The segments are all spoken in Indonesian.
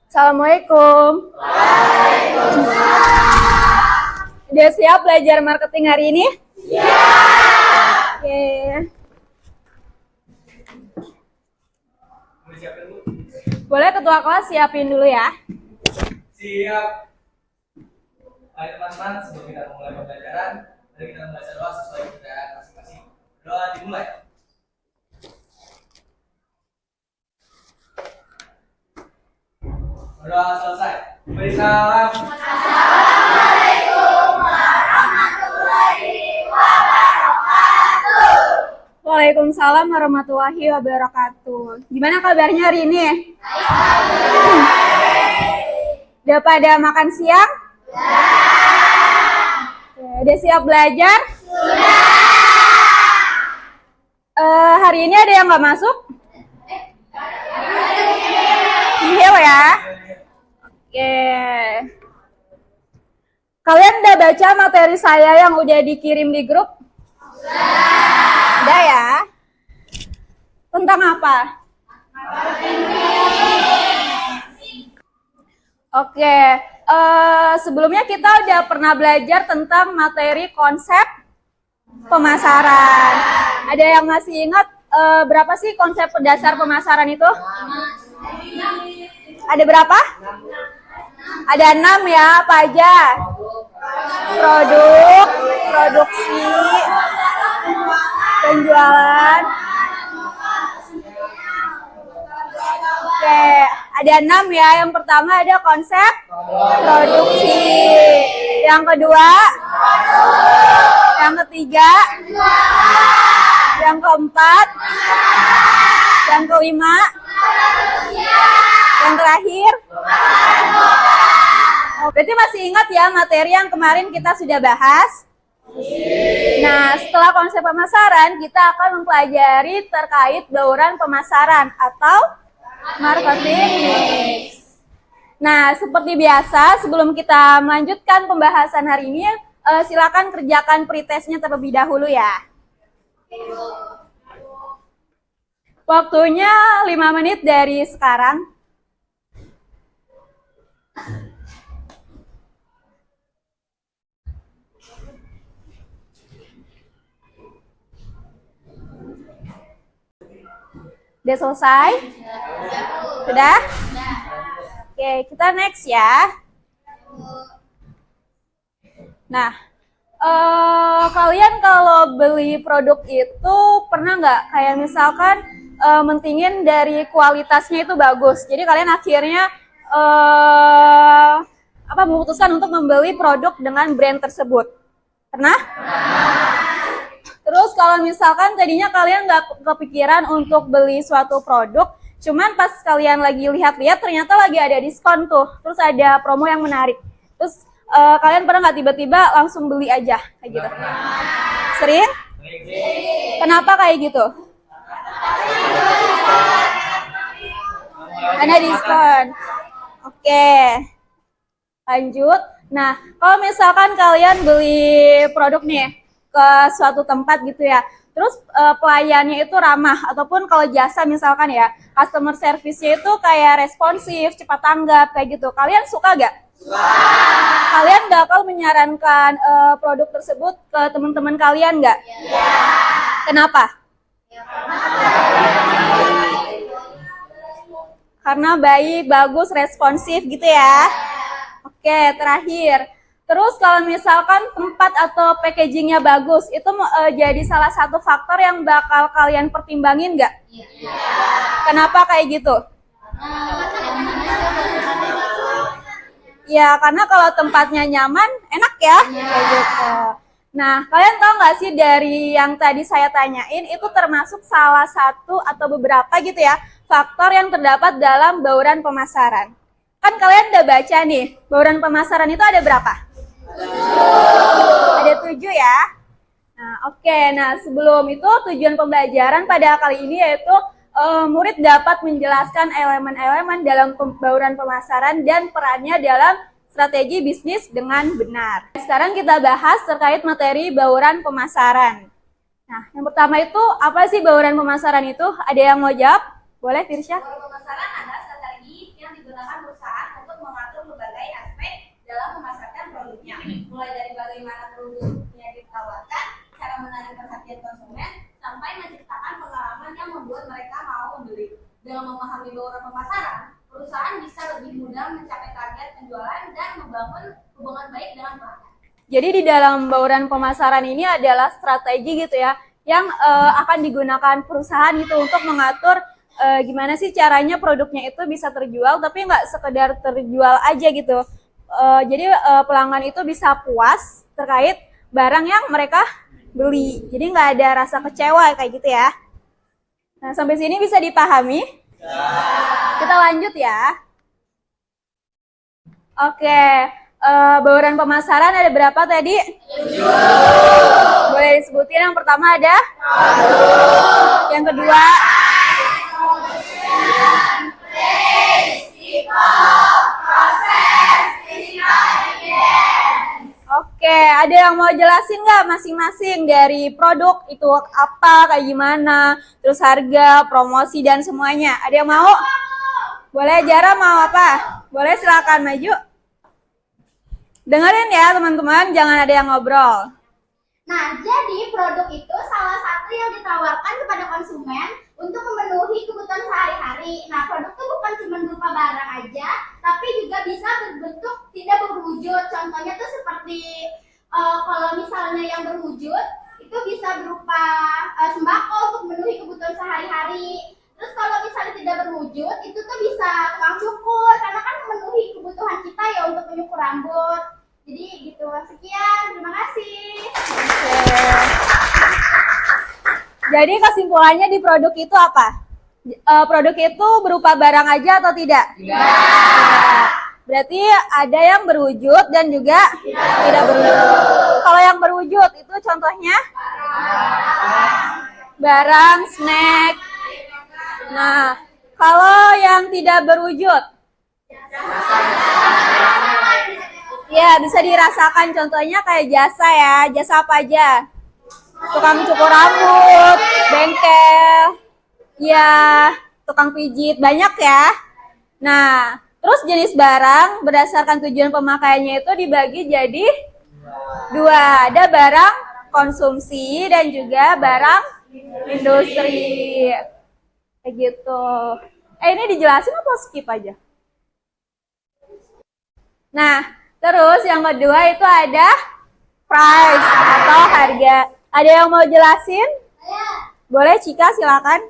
Assalamualaikum. Udah siap belajar marketing hari ini? Oke. Boleh ketua kelas siapin dulu ya. Siap. Baik teman-teman, sebelum kita mulai pembelajaran, mari kita membaca doa sesuai keadaan masing-masing. Doa dimulai. Doa selesai. Beri salam. Assalamualaikum warahmatullahi wabarakatuh. Waalaikumsalam warahmatullahi wabarakatuh. Gimana kabarnya hari ini? Udah pada makan siang? Udah siap belajar? Hari ini ada yang nggak masuk? Nihil ya? Oke. Kalian udah baca materi saya yang udah dikirim di grup? Udah ya? Tentang apa? Oke, sebelumnya kita udah pernah belajar tentang materi konsep pemasaran. Ada yang masih ingat berapa sih konsep dasar pemasaran itu? Ada berapa? Ada 6 ya, apa aja? Produk, produksi, penjualan. Oke, ada 6 ya. Yang pertama ada konsep produksi. Yang kedua, yang ketiga, yang keempat, yang kelima, yang terakhir. Oh, berarti masih ingat ya materi yang kemarin kita sudah bahas? Nah, setelah konsep pemasaran, kita akan mempelajari terkait bauran pemasaran atau marketing mix. Nah, seperti biasa, sebelum kita melanjutkan pembahasan hari ini, silakan kerjakan pretestnya terlebih dahulu ya. Waktunya 5 menit dari sekarang. Udah selesai? Sudah? Oke, kita next ya. Nah, kalian kalau beli produk itu pernah nggak kayak misalkan mentingin dari kualitasnya itu bagus. Jadi kalian akhirnya memutuskan untuk membeli produk dengan brand tersebut. Pernah? Terus kalau misalkan tadinya kalian nggak kepikiran untuk beli suatu produk, cuman pas kalian lagi lihat-lihat ternyata lagi ada diskon tuh, terus ada promo yang menarik. Terus kalian pernah nggak tiba-tiba langsung beli aja kayak gitu? Sering? Kenapa kayak gitu? Karena diskon. Oke. Lanjut. Nah, kalau misalkan kalian beli produk nih ke suatu tempat gitu ya, terus pelayannya itu ramah, ataupun kalau jasa misalkan ya, customer service-nya itu kayak responsif, cepat tanggap, kayak gitu. Kalian suka gak? Kalian bakal menyarankan produk tersebut ke teman-teman kalian gak? Kenapa? Karena baik, bagus, responsif gitu ya. Oke, terakhir. Terus kalau misalkan tempat atau packagingnya bagus, itu jadi salah satu faktor yang bakal kalian pertimbangin nggak? Iya. Kenapa kayak gitu? Ya, karena kalau tempatnya nyaman, enak ya? Kayak gitu. Nah, kalian tahu nggak sih dari yang tadi saya tanyain, itu termasuk salah satu atau beberapa gitu ya, faktor yang terdapat dalam bauran pemasaran. Kan kalian udah baca nih, bauran pemasaran itu ada berapa? Ada 7 ya. Nah, oke. Nah, sebelum itu tujuan pembelajaran pada kali ini yaitu murid dapat menjelaskan elemen-elemen dalam bauran pemasaran dan perannya dalam strategi bisnis dengan benar. Sekarang kita bahas terkait materi bauran pemasaran. Nah, yang pertama itu apa sih bauran pemasaran itu? Ada yang mau jawab? Boleh, Firsya? Bauran pemasaran adalah strategi yang digunakan perusahaan untuk mengatur berbagai aspek dalam memasarkan produknya, mulai dari bagaimana produknya ditawarkan, cara menarik perhatian konsumen, sampai menciptakan pengalaman yang membuat mereka mau membeli. Dengan memahami bauran pemasaran, perusahaan bisa lebih mudah mencapai target penjualan dan membangun hubungan baik dengan pelanggan. Jadi di dalam bauran pemasaran ini adalah strategi gitu ya, yang akan digunakan perusahaan gitu untuk mengatur gimana sih caranya produknya itu bisa terjual, tapi nggak sekedar terjual aja gitu. Jadi pelanggan itu bisa puas terkait barang yang mereka beli. Jadi nggak ada rasa kecewa kayak gitu ya. Nah, sampai sini bisa dipahami? Kita lanjut ya. Oke, bauran pemasaran ada berapa tadi? 7. Boleh disebutin, yang pertama ada? Yang kedua? Oke, ada yang mau jelasin nggak masing-masing dari produk itu apa, kayak gimana, terus harga, promosi, dan semuanya? Ada yang mau? Boleh, Jara mau apa? Boleh, silakan maju. Dengerin ya teman-teman, jangan ada yang ngobrol. Nah, jadi produk itu salah satu yang ditawarkan kepada konsumen untuk memenuhi kebutuhan sehari-hari. Nah, produk itu bukan cuma berupa barang aja, tapi juga bisa berbentuk tidak berwujud. Contohnya tuh seperti kalau misalnya yang berwujud itu bisa berupa sembako untuk memenuhi kebutuhan sehari-hari. Terus kalau misalnya tidak berwujud, itu tuh bisa tukang cukur, karena kan memenuhi kebutuhan kita ya untuk menyukur rambut. Jadi gitu, sekian, terima kasih. Jadi kesimpulannya di produk itu apa? Produk itu berupa barang aja atau tidak? Tidak. Berarti ada yang berwujud dan juga tidak berwujud. Kalau yang berwujud itu contohnya? Barang, snack. Nah, kalau yang tidak berwujud? Ya, bisa dirasakan, contohnya kayak jasa ya. Jasa apa aja? Tukang cukur rambut, bengkel, ya, tukang pijit, banyak ya. Nah, terus jenis barang berdasarkan tujuan pemakaiannya itu dibagi jadi dua. Ada barang konsumsi dan juga barang industri. Kayak gitu. Ini dijelasin apa skip aja? Nah, terus yang kedua itu ada price atau harga. Ada yang mau jelasin? Boleh, Cika, silakan.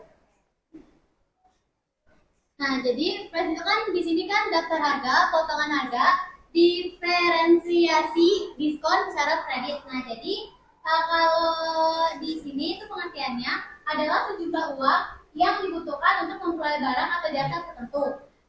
Nah, jadi price itu kan di sini kan daftar harga, potongan harga, diferensiasi, diskon, syarat kredit. Nah, jadi kalau di sini itu pengertiannya adalah sejumlah uang yang dibutuhkan untuk memperoleh barang atau jasa tertentu,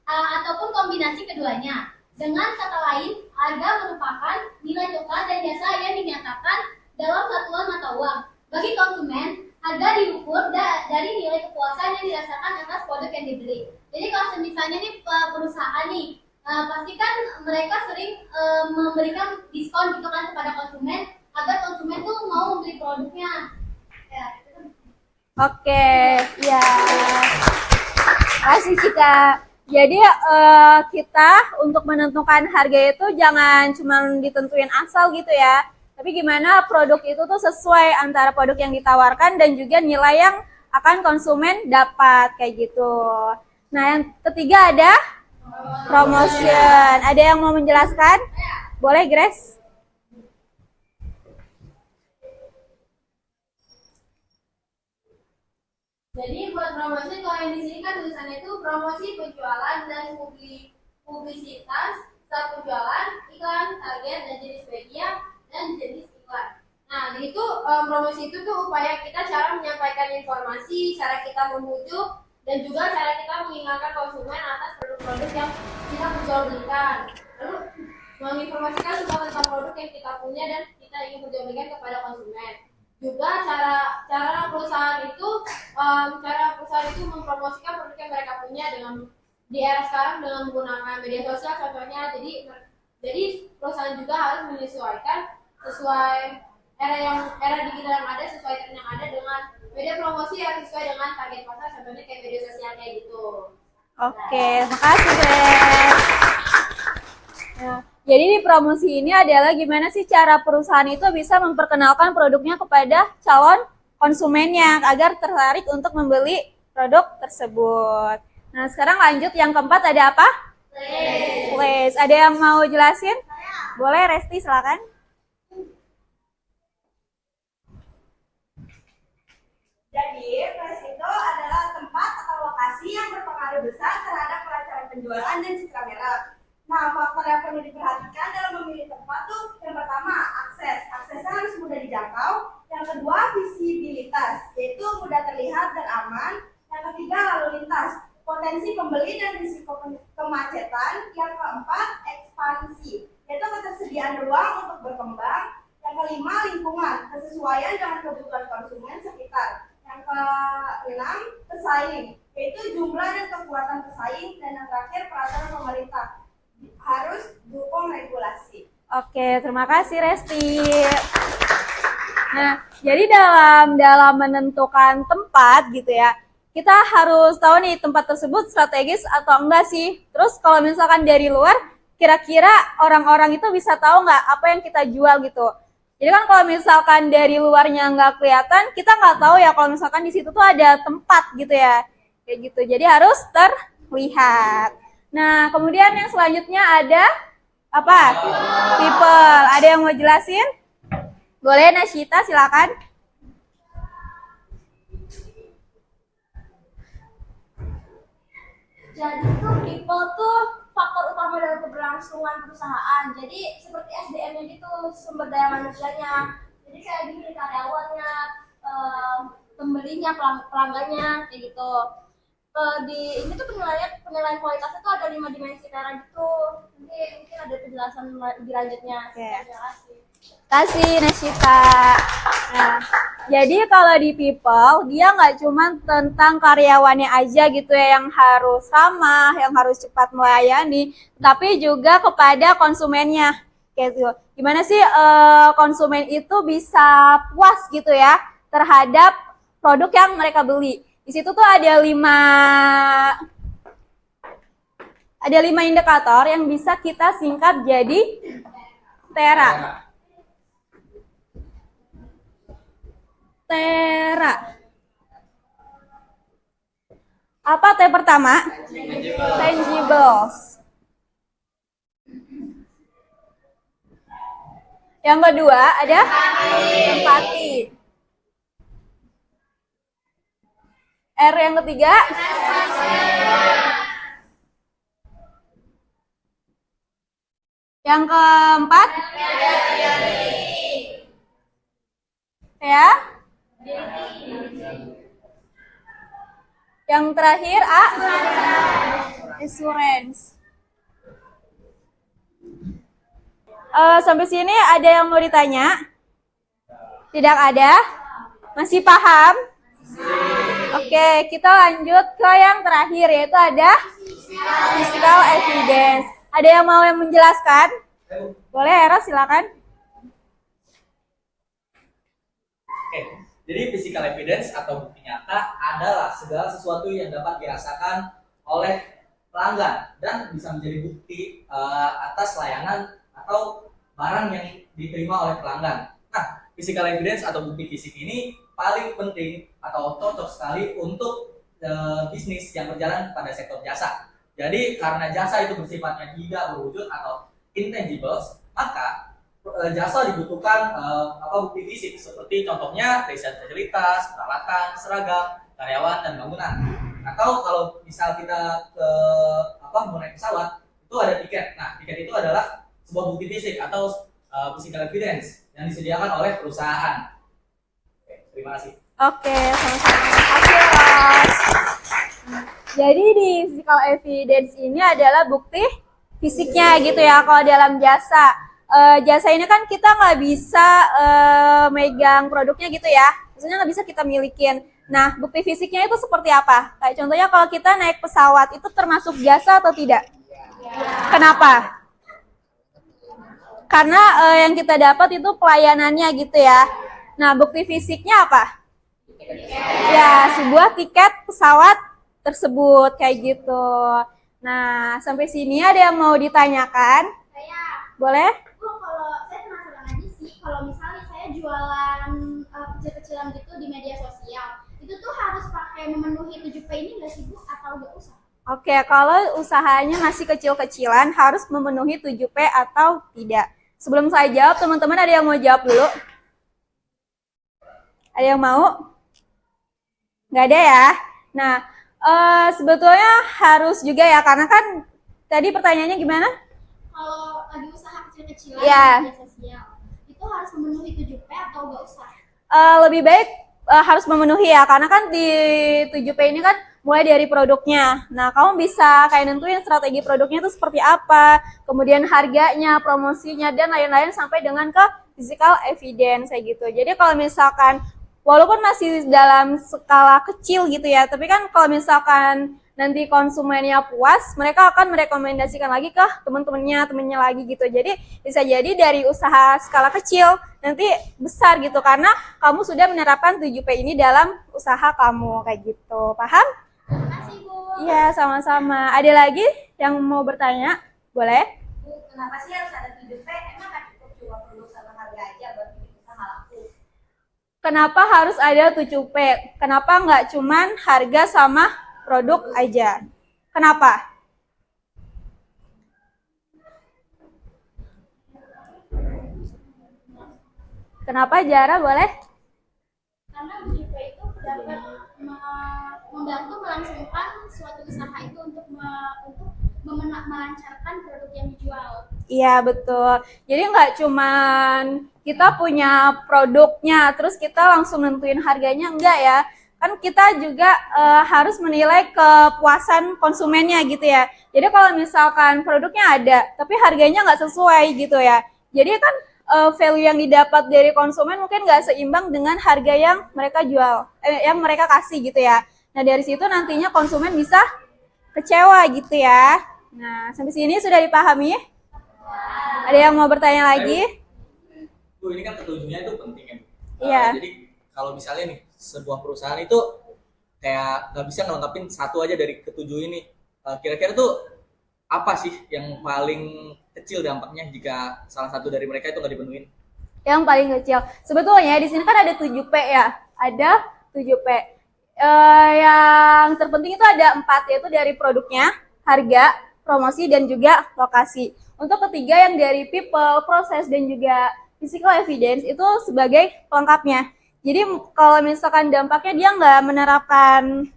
ataupun kombinasi keduanya. Dengan kata lain, harga merupakan nilai tukar dan jasa yang dinyatakan dalam satuan mata uang. Bagi konsumen, harga diukur dari nilai kepuasan yang dirasakan atas produk yang dibeli. Jadi kalau misalnya nih perusahaan nih, pasti kan mereka sering memberikan diskon gitu kan kepada konsumen agar konsumen tuh mau membeli produknya. Ya, itu. Oke, ya. Kasih Cika. Jadi kita untuk menentukan harga itu jangan cuma ditentuin asal gitu ya. Tapi gimana produk itu tuh sesuai antara produk yang ditawarkan dan juga nilai yang akan konsumen dapat kayak gitu. Nah, yang ketiga ada promotion. Ada yang mau menjelaskan? Boleh, Grace? Jadi buat promosi, kalau yang di sini kan tulisannya itu promosi penjualan dan publisitas saat penjualan, iklan, target, dan jenis media dan jenis iklan. Nah, jadi itu promosi itu tuh upaya kita cara menyampaikan informasi, cara kita membujuk, dan juga cara kita mengingatkan konsumen atas produk-produk yang kita perjualbelikan. Lalu menginformasikan semua tentang produk yang kita punya dan kita ingin perjualbelikan kepada konsumen. Juga cara perusahaan itu mempromosikan produk yang mereka punya dengan di era sekarang dengan menggunakan media sosial contohnya. Jadi perusahaan juga harus menyesuaikan sesuai era digital yang ada, sesuai tren yang ada dengan media promosi yang sesuai dengan target pasar, contohnya kayak media sosial kayak gitu. Oke, makasih Grace. Nah, jadi di promosi ini adalah gimana sih cara perusahaan itu bisa memperkenalkan produknya kepada calon konsumennya agar tertarik untuk membeli produk tersebut. Nah, sekarang lanjut yang keempat ada apa? Place. Ada yang mau jelasin? Boleh, Resti, silakan. Jadi, place itu adalah tempat atau lokasi yang berpengaruh besar terhadap kelancaran penjualan dan citra merek. Nah, faktor yang perlu diperhatikan dalam memilih tempat tuh yang pertama, akses. Aksesnya harus mudah dijangkau. Yang kedua, visibilitas, yaitu mudah terlihat dan aman. Yang ketiga, lalu lintas, potensi pembeli dan risiko kemacetan. Yang keempat, ekspansi, yaitu ketersediaan ruang untuk berkembang. Yang kelima, lingkungan, kesesuaian dengan kebutuhan konsumen sekitar. Yang keenam, pesaing, yaitu jumlah dan kekuatan pesaing. Dan yang terakhir, peraturan pemerintah, harus dukung regulasi. Oke, terima kasih Resti. Nah, jadi dalam menentukan tempat gitu ya, kita harus tahu nih tempat tersebut strategis atau enggak sih. Terus kalau misalkan dari luar, kira-kira orang-orang itu bisa tahu nggak apa yang kita jual gitu. Jadi kan kalau misalkan dari luarnya nggak kelihatan, kita nggak tahu ya kalau misalkan di situ tuh ada tempat gitu ya. Kayak gitu, jadi harus terlihat. Nah, kemudian yang selanjutnya ada apa? People. Ada yang mau jelasin? Boleh, Nasyita, silakan. Jadi tuh people tuh faktor utama dalam keberlangsungan perusahaan. Jadi seperti SDM-nya gitu, sumber daya manusianya. Jadi kayak gini karyawannya, pembelinya, pelanggannya, kayak gitu. Di ini tuh penilaian kualitasnya tuh ada 5 dimensi merah gitu. Nanti mungkin ada penjelasan lebih lanjutnya. Oke. Terima kasih. Kasih Nasyita. Nah, jadi kalau di people, dia nggak cuma tentang karyawannya aja gitu ya yang harus ramah, yang harus cepat melayani, tapi juga kepada konsumennya. Kayak gitu. Gimana sih konsumen itu bisa puas gitu ya terhadap produk yang mereka beli. Di situ tuh ada 5 indikator yang bisa kita singkat jadi TERA. TERA. Apa T pertama? Tangibles. Yang kedua ada empati. R yang ketiga yang keempat ya yang terakhir A assurance. Sampai sini ada yang mau ditanya? Tidak ada? Masih paham? Oke, kita lanjut ke yang terakhir, yaitu ada physical evidence. Ada yang mau yang menjelaskan? Boleh, Eros, silakan. Oke, jadi physical evidence atau bukti nyata adalah segala sesuatu yang dapat dirasakan oleh pelanggan dan bisa menjadi bukti atas layanan atau barang yang diterima oleh pelanggan. Nah, physical evidence atau bukti fisik ini paling penting atau cocok sekali untuk bisnis yang berjalan pada sektor jasa. Jadi karena jasa itu bersifatnya tidak berwujud atau intangibles, maka jasa dibutuhkan bukti fisik seperti contohnya fasilitas, peralatan, seragam, karyawan dan bangunan. Atau kalau misal kita mau naik pesawat, itu ada tiket. Nah, tiket itu adalah sebuah bukti fisik atau physical evidence yang disediakan oleh perusahaan. Terima kasih. Oke, sama-sama. Terima kasih, Ros. Jadi di physical evidence ini adalah bukti fisiknya gitu ya. Kalau dalam jasa, jasa ini kan kita nggak bisa megang produknya gitu ya. Maksudnya nggak bisa kita milikin. Nah, bukti fisiknya itu seperti apa? Kayak contohnya kalau kita naik pesawat, itu termasuk jasa atau tidak? Kenapa? Karena yang kita dapat itu pelayanannya gitu ya. Nah, bukti fisiknya apa? Ya, sebuah tiket pesawat tersebut kayak gitu. Nah, sampai sini ada yang mau ditanyakan? saya. Boleh? Kalau saya penasaran aja sih, kalau misalnya saya jualan kecil-kecilan gitu di media sosial, itu tuh harus pakai memenuhi 7P ini nggak sih Bu, atau nggak usah? Oke, kalau usahanya masih kecil-kecilan harus memenuhi 7P atau tidak? Sebelum saya jawab, teman-teman ada yang mau jawab dulu? Ada yang mau? Nggak ada ya? Nah, sebetulnya harus juga ya, karena kan tadi pertanyaannya gimana? Kalau lagi usaha kecil-kecilan Iya. di media sosial, itu harus memenuhi 7P atau nggak usah? Lebih baik harus memenuhi ya, karena kan di 7P ini kan mulai dari produknya. Nah, kamu bisa kayak nentuin strategi produknya itu seperti apa, kemudian harganya, promosinya, dan lain-lain sampai dengan ke physical evidence kayak gitu. Jadi kalau misalkan walaupun masih dalam skala kecil gitu ya, tapi kan kalau misalkan nanti konsumennya puas, mereka akan merekomendasikan lagi ke temennya lagi gitu. Jadi bisa jadi dari usaha skala kecil nanti besar gitu, karena kamu sudah menerapkan 7P ini dalam usaha kamu kayak gitu. Paham? Terima kasih Bu. Iya, sama-sama. Ada lagi yang mau bertanya? Boleh? Bu, kenapa sih harus ada 7P? Emang kan cukup cuma produk sama harga aja buat bikin usaha laku? Kenapa harus ada 7P? Kenapa nggak cuman harga sama produk aja? Kenapa? Kenapa, Jara? Boleh? Karena 7P itu dapat membantu melangsungkan suatu usaha itu untuk melancarkan produk yang dijual. Iya, betul. Jadi nggak cuman kita punya produknya, terus kita langsung nentuin harganya, enggak ya. Kan kita juga harus menilai kepuasan konsumennya gitu ya. Jadi kalau misalkan produknya ada, tapi harganya nggak sesuai gitu ya. Jadi kan value yang didapat dari konsumen mungkin nggak seimbang dengan harga yang mereka jual, yang mereka kasih gitu ya. Nah, dari situ nantinya konsumen bisa kecewa gitu ya. Nah, sampai sini sudah dipahami? Ada yang mau bertanya lagi? Bu, ini kan ketujuhnya itu penting ya. Iya. Jadi kalau misalnya nih sebuah perusahaan itu kayak nggak bisa ngelengkapin satu aja dari ketujuh ini, kira-kira tuh apa sih yang paling kecil dampaknya jika salah satu dari mereka itu nggak dipenuhin? Yang paling kecil. Sebetulnya di sini kan ada 7P ya. Ada 7P. Yang terpenting itu ada 4, yaitu dari produknya, harga, promosi, dan juga lokasi. Untuk ketiga yang dari people, proses, dan juga physical evidence itu sebagai pelengkapnya. Jadi kalau misalkan dampaknya dia nggak menerapkan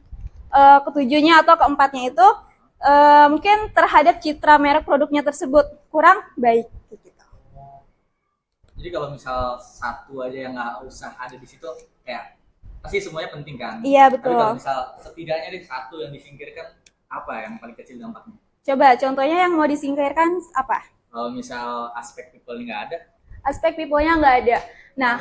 ketujuhnya atau keempatnya itu, mungkin terhadap citra merek produknya tersebut kurang baik. Jadi kalau misal satu aja yang nggak usah ada di situ, kayak pasti semuanya penting kan? Iya, Tapi betul. kalau misal setidaknya deh satu yang disingkirkan, apa yang paling kecil dampaknya? Coba contohnya yang mau disingkirkan apa? Kalau misal aspek people ini nggak ada, Aspek people-nya nggak ada. Nah,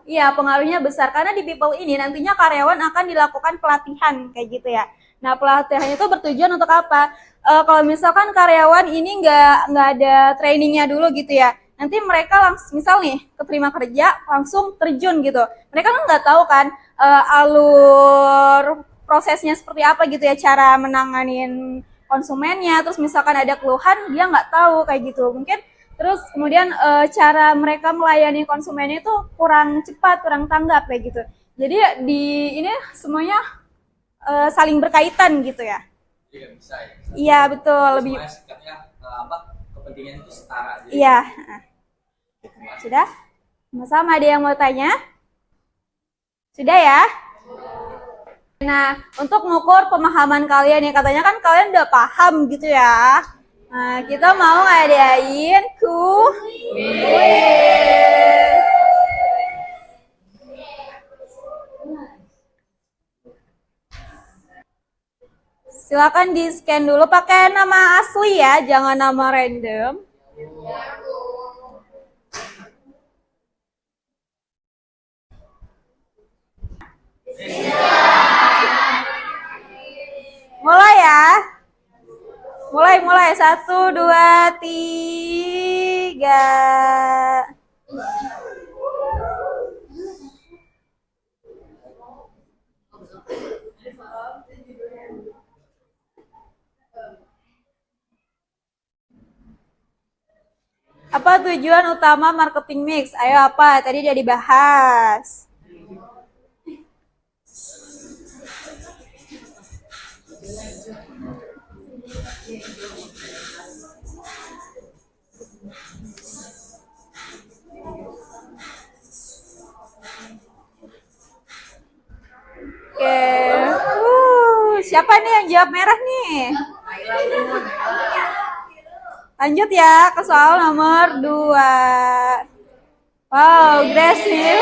iya, pengaruhnya besar karena di people ini nantinya karyawan akan dilakukan pelatihan kayak gitu ya. Nah, pelatihan itu bertujuan untuk apa? Kalau misalkan karyawan ini nggak ada trainingnya dulu gitu ya, nanti mereka langsung misal nih keterima kerja langsung terjun gitu. Mereka kan nggak tahu kan alur prosesnya seperti apa gitu ya, cara menanganin konsumennya. Terus misalkan ada keluhan dia nggak tahu kayak gitu. Mungkin terus kemudian cara mereka melayani konsumennya itu kurang cepat, kurang tanggap kayak gitu. Jadi di ini semuanya saling berkaitan gitu ya. jadi nggak bisa ya. Iya, betul, lebih. Semuanya sikapnya kepentingan itu setara. Jadi, Iya. Sudah? Sama-sama, ada yang mau tanya? Sudah ya? Nah, untuk mengukur pemahaman kalian ya, katanya kan kalian udah paham gitu ya. Nah, kita mau ngadain kuis. Silakan di-scan dulu pakai nama asli ya, jangan nama random. Mulai ya. Mulai. 1, 2, 3. Apa tujuan utama marketing mix? Ayo apa? Tadi udah dibahas. Oke. Siapa nih yang jawab merah nih? Lanjut ya ke soal nomor 2. Wow, Grace nih.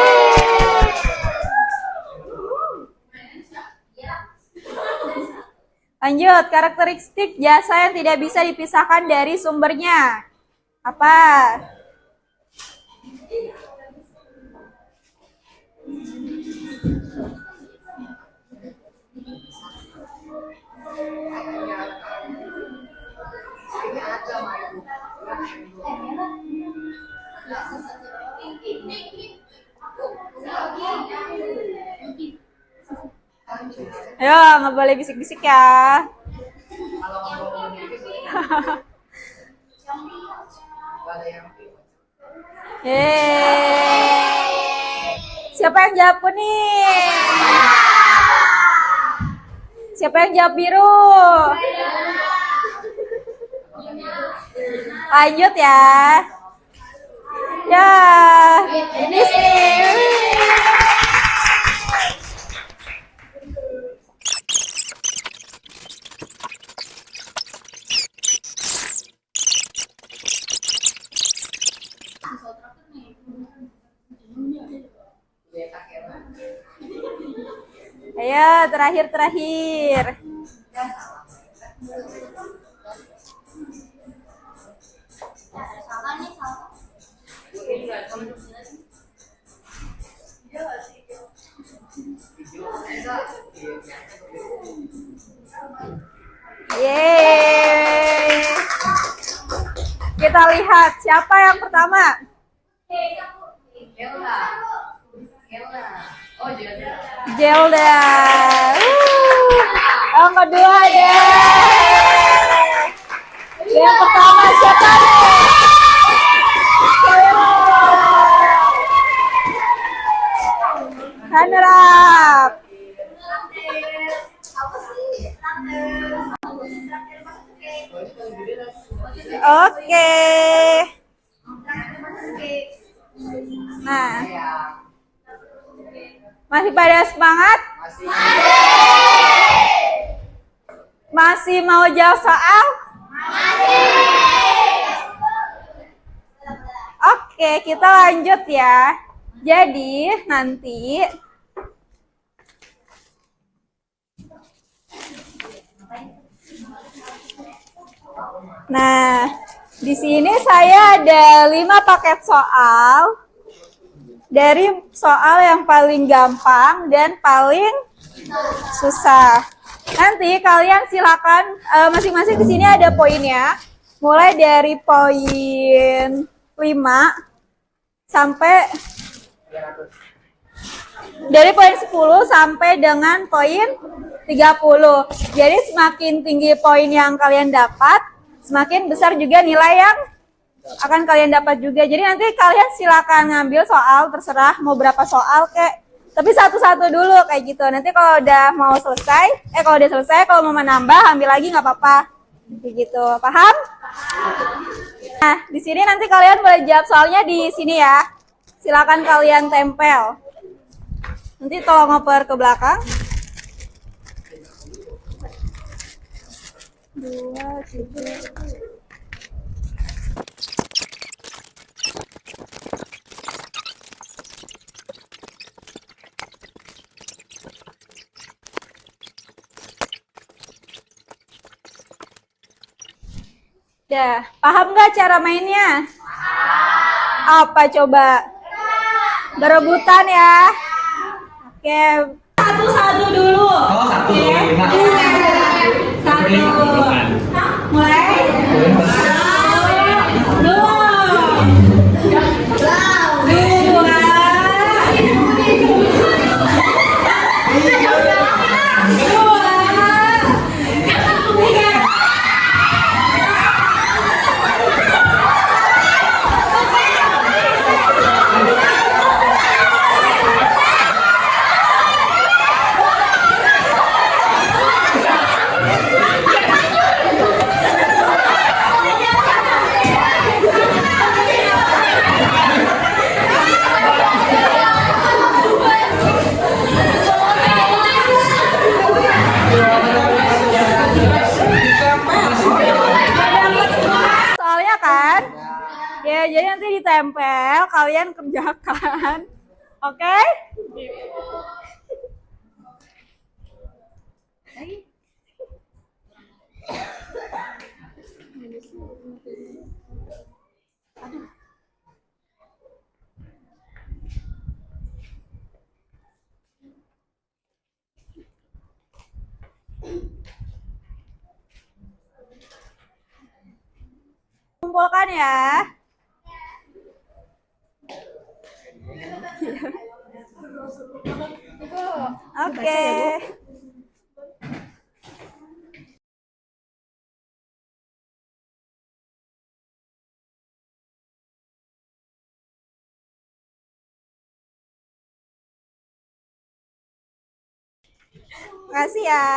Lanjut, karakteristik jasa yang tidak bisa dipisahkan dari sumbernya. Apa? Ayo, nggak boleh bisik-bisik ya. Yeay. Siapa yang jawab kuning? Siapa yang jawab biru? Lanjut ya. Ya, ini sih. Ayo, terakhir. Yeay. Kita lihat siapa yang pertama. Jelda. Yang kedua deh. Yang pertama siapa nih? Runner up. Oke. Nah, masih pada semangat? Masih mau jawab soal? Oke, kita lanjut ya. Jadi nanti di sini saya ada 5 paket soal. Dari soal yang paling gampang dan paling susah. Nanti kalian silakan masing-masing di sini ada poinnya. Mulai dari poin 5 sampai dari poin 10 sampai dengan poin 30. Jadi semakin tinggi poin yang kalian dapat, semakin besar juga nilai yang akan kalian dapat juga. Jadi nanti kalian silakan ngambil soal, terserah mau berapa soal kek. Tapi satu-satu dulu kayak gitu. Nanti kalau udah mau selesai, kalau mau menambah ambil lagi nggak apa-apa. Kayak gitu. Paham? Nah, di sini nanti kalian boleh jawab soalnya di sini ya. Silakan kalian tempel. Nanti tolong ngoper ke belakang. 2, 3. Ya, paham nggak cara mainnya? Apa coba? Berebutan ya. Oke, satu-satu dulu. Oh, satu. Satu. Mulai. jadi nanti ditempel, kalian kerjakan. Oke? Kumpulkan ya. Oke. Makasih ya.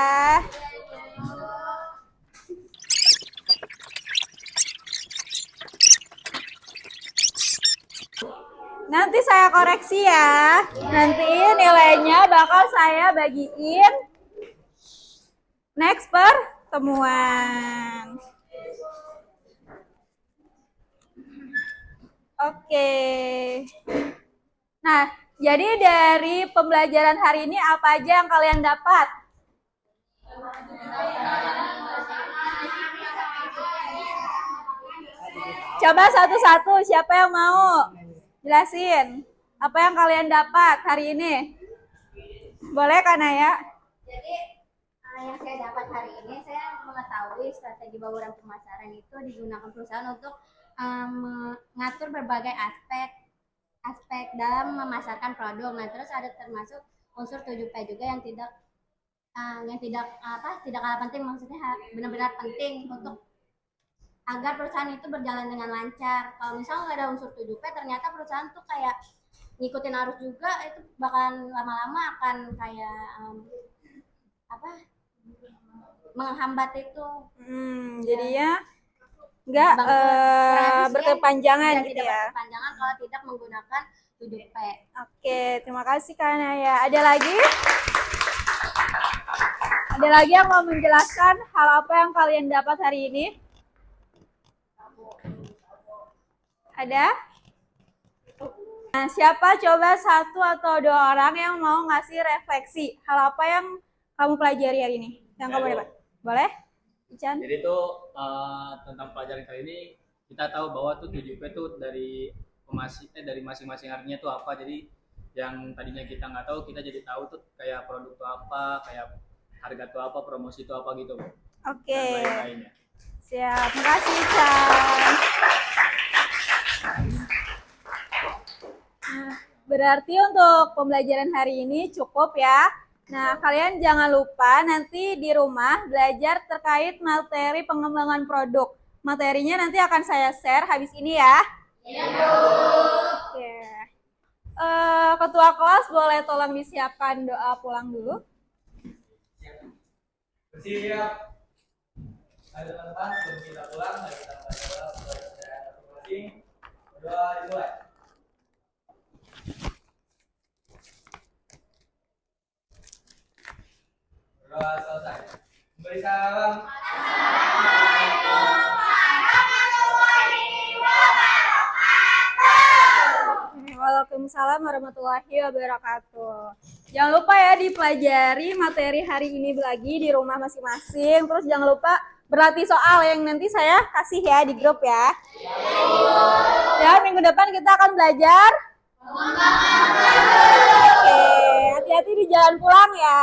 Nanti saya koreksi ya. Nanti nilainya bakal saya bagiin next pertemuan. Oke. Nah, jadi dari pembelajaran hari ini apa aja yang kalian dapat? Coba satu-satu, siapa yang mau jelasin apa yang kalian dapat hari ini? Boleh kan ya? Jadi yang saya dapat hari ini, saya mengetahui strategi bauran pemasaran itu digunakan perusahaan untuk mengatur berbagai aspek dalam memasarkan produk. Nah, terus ada termasuk unsur 7P juga yang tidak kalah penting, maksudnya benar-benar penting untuk agar perusahaan itu berjalan dengan lancar. Kalau misalnya nggak ada unsur 7P, ternyata perusahaan tuh kayak ngikutin arus juga, itu bakalan lama-lama akan kayak menghambat itu. Jadinya nggak berkepanjangan gitu tidak ya. berkepanjangan kalau tidak menggunakan 7P. Oke, terima kasih Kak Naya. Ada lagi? Ada lagi yang mau menjelaskan hal apa yang kalian dapat hari ini? Ada? Nah, siapa coba satu atau dua orang yang mau ngasih refleksi hal apa yang kamu pelajari hari ini? Yang kamu dapat? Boleh? Ican? Jadi itu tentang pelajaran kali ini kita tahu bahwa tuh 7P tuh dari masing-masing harinya tuh apa. Jadi yang tadinya kita nggak tahu, kita jadi tahu tuh kayak produk tuh apa, kayak harga tuh apa, promosi tuh apa gitu. Oke. Dan lain-lainnya. Siap, makasih Ican. Nah, berarti untuk pembelajaran hari ini cukup ya. Nah, kalian jangan lupa nanti di rumah belajar terkait materi pengembangan produk. Materinya nanti akan saya share habis ini ya. Oke. Ketua kelas boleh tolong disiapkan doa pulang dulu. Siap. Ayo teman-teman, sebelum kita pulang, mari kita belajar masing-masing. Berdoa dimulai. Berdoa selesai. Beri salam. Waalaikumsalam warahmatullahi wabarakatuh. Jangan lupa ya dipelajari materi hari ini lagi di rumah masing-masing. Terus jangan lupa berlatih soal yang nanti saya kasih ya di grup ya. Dan minggu depan kita akan belajar. Oke, hati-hati di jalan pulang ya.